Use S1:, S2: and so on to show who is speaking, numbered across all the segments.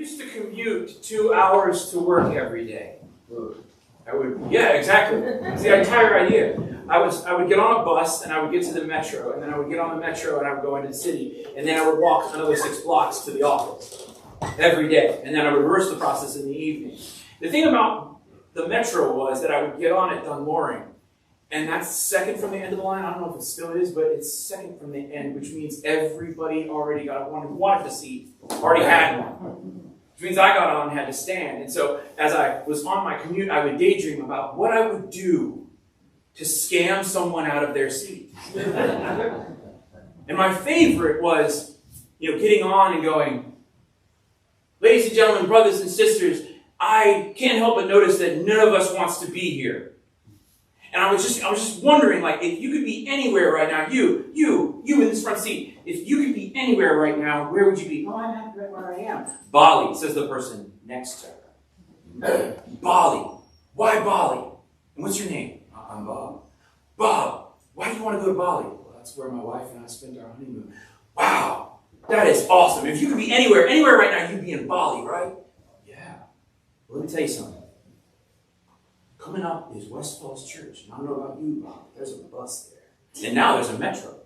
S1: used to commute 2 hours to work every day. Yeah, exactly. It's the entire idea. I would get on a bus and I would get to the metro, and then I would get on the metro and I would go into the city, and then I would walk another 6 blocks to the office every day, and then I would reverse the process in the evening. The thing about the metro was that I would get on at Dunmoring, and that's second from the end of the line. I don't know if it still is, but it's second from the end, which means everybody already got one who wanted the seat, already had one. Which means I got on and had to stand. And so as I was on my commute, I would daydream about what I would do to scam someone out of their seat. And my favorite was, getting on and going, ladies and gentlemen, brothers and sisters, I can't help but notice that none of us wants to be here. And I was just wondering, if you could be anywhere right now, you in this front seat, if you could be anywhere right now, where would you be? Oh, I'm happy right where I am. Bali, says the person next to her. Bali. Why Bali? And what's your name? I'm Bob. Bob, why do you want to go to Bali? Well, that's where my wife and I spent our honeymoon. Wow, that is awesome. If you could be anywhere right now, you'd be in Bali, right? Yeah. Well, let me tell you something. Coming up is West Falls Church. And I don't know about you, Bob. There's a bus there. And now there's a metro.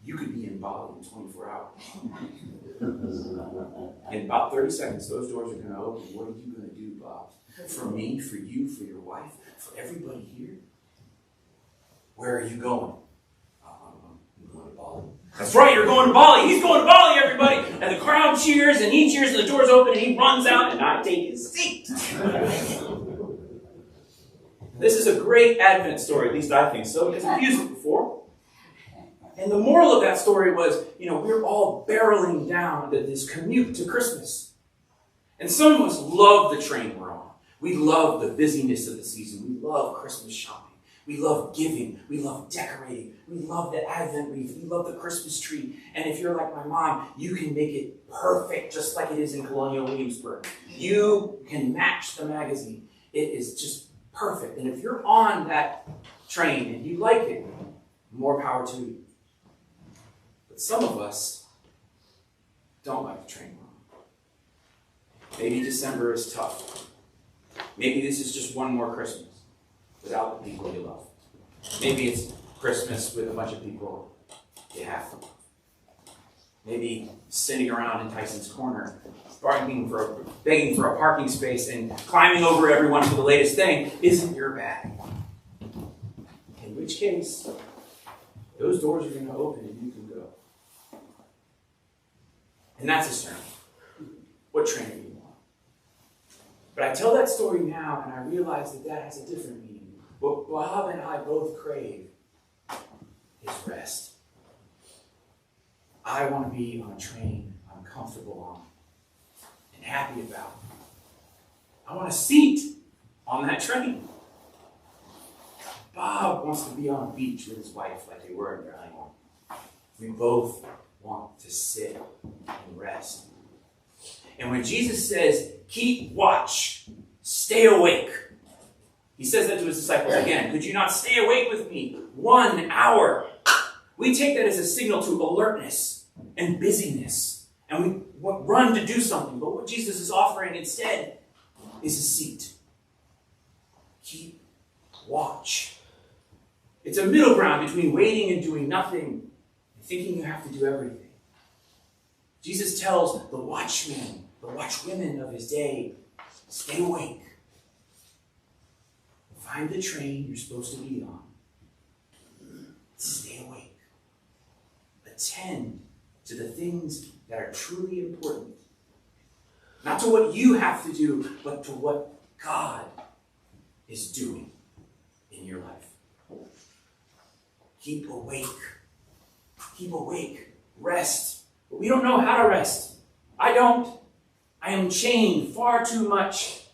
S1: You could be in Bali in 24 hours. In about 30 seconds, those doors are going to open. What are you going to do, Bob? For me, for you, for your wife, for everybody here? Where are you going? I'm going to Bali. That's right, you're going to Bali. He's going to Bali, everybody. And the crowd cheers, and he cheers, and the doors open, and he runs out, and I take his seat. This is a great Advent story, at least I think so, because I've used it before. And the moral of that story was, we're all barreling down to this commute to Christmas. And some of us love the train we're on. We love the busyness of the season. We love Christmas shopping. We love giving. We love decorating. We love the Advent wreath. We love the Christmas tree. And if you're like my mom, you can make it perfect, just like it is in Colonial Williamsburg. You can match the magazine. It is just perfect. And if you're on that train and you like it, more power to you. But some of us don't like the train run. Maybe December is tough. Maybe this is just one more Christmas without the people you love. Maybe it's Christmas with a bunch of people you have to love. Maybe sitting around in Tyson's corner, begging for a parking space and climbing over everyone for the latest thing isn't your bag. In which case, those doors are going to open and you can go. And that's a sermon. What train are you on? But I tell that story now, and I realize that has a different meaning. What Bob and I both crave is rest. I want to be on a train I'm comfortable on and happy about. I want a seat on that train. Bob wants to be on a beach with his wife like they were in their honeymoon. We both want to sit and rest. And when Jesus says, keep watch, stay awake, he says that to his disciples again. Could you not stay awake with me 1 hour? We take that as a signal to alertness and busyness. And we run to do something. But what Jesus is offering instead is a seat. Keep watch. It's a middle ground between waiting and doing nothing and thinking you have to do everything. Jesus tells the watchmen, the watchwomen of his day, stay awake. Find the train you're supposed to be on. Stay awake. Attend to the things that are truly important. Not to what you have to do, but to what God is doing in your life. Keep awake. Keep awake. Rest. But we don't know how to rest. I don't. I am chained far too much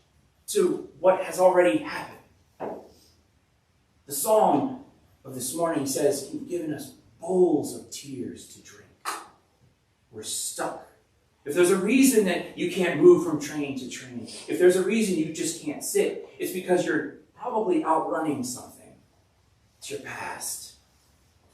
S1: to what has already happened. The psalm of this morning says, you've given us bowls of tears to drink. We're stuck. If there's a reason that you can't move from train to train, if there's a reason you just can't sit, it's because you're probably outrunning something. It's your past.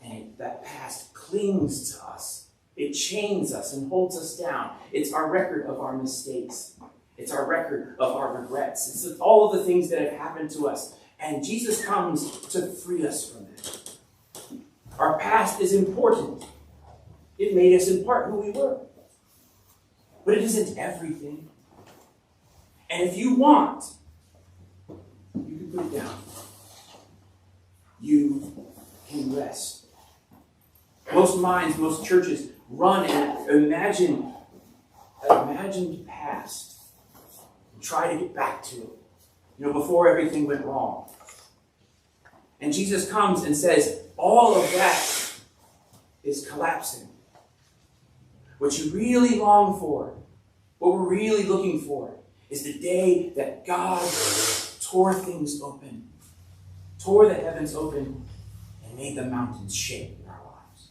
S1: And that past clings to us It chains us and holds us down. It's our record of our mistakes. It's our record of our regrets. It's all of the things that have happened to us. And Jesus comes to free us from that. Our past is important. It made us in part who we were. But it isn't everything. And if you want, you can put it down. You can rest. Most minds, most churches run and imagine an imagined past and try to get back to it, before everything went wrong. And Jesus comes and says, all of that is collapsing. What you really long for, what we're really looking for, is the day that God tore things open, tore the heavens open, and made the mountains shake in our lives.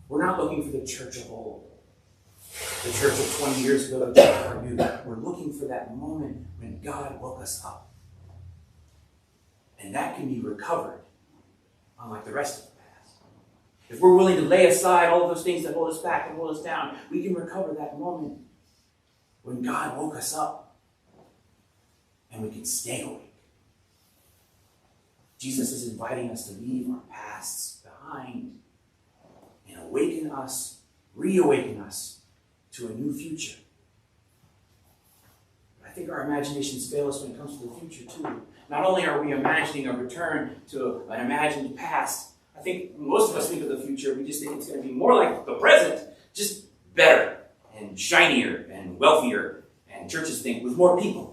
S1: We're not looking for the church of old, the church of 20 years ago that God knew. We're looking for that moment when God woke us up. And that can be recovered, unlike the rest of the past. If we're willing to lay aside all of those things that hold us back and hold us down, we can recover that moment when God woke us up, and we can stay awake. Jesus is inviting us to leave our pasts behind and awaken us, reawaken us to a new future. But I think our imaginations fail us when it comes to the future too. Not only are we imagining a return to an imagined past, I think most of us think of the future, we just think it's going to be more like the present, just better and shinier and wealthier, and churches think with more people.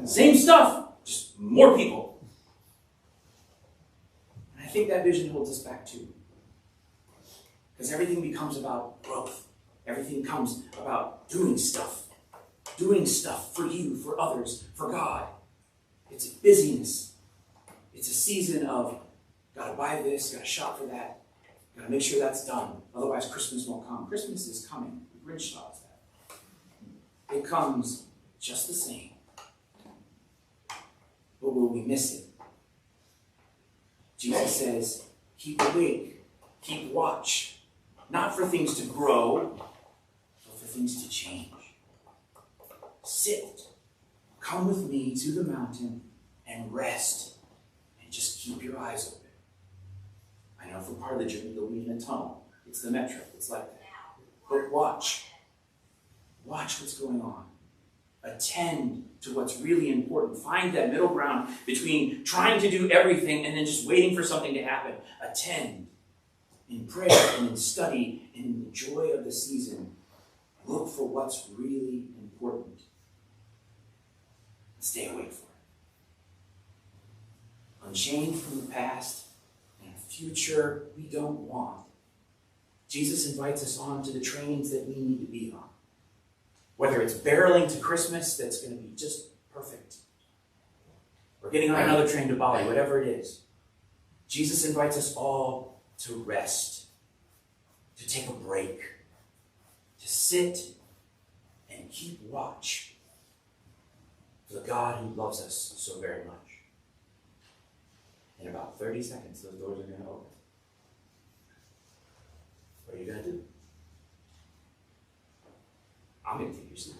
S1: Same stuff, just more people. And I think that vision holds us back too. Because everything becomes about growth. Everything becomes about doing stuff for you, for others, for God. It's a busyness. It's a season of, gotta buy this, gotta shop for that, gotta make sure that's done. Otherwise Christmas won't come. Christmas is coming. The Grinch thought that. It comes just the same. But will we miss it? Jesus says, keep awake, keep watch. Not for things to grow, but for things to change. Sit. Come with me to the mountain and rest. And just keep your eyes open. I know for part of the journey you'll be in a tunnel. It's the metro. It's like that. But watch. Watch what's going on. Attend to what's really important. Find that middle ground between trying to do everything and then just waiting for something to happen. Attend. In prayer and in study and in the joy of the season, look for what's really important. Stay awake for it. Unchained from the past and a future we don't want, Jesus invites us on to the trains that we need to be on. Whether it's barreling to Christmas, that's going to be just perfect, or getting on another train to Bali, whatever it is. Jesus invites us all to rest, to take a break, to sit and keep watch for the God who loves us so very much. In about 30 seconds, those doors are going to open. What are you going to do? I'm going to take your seat.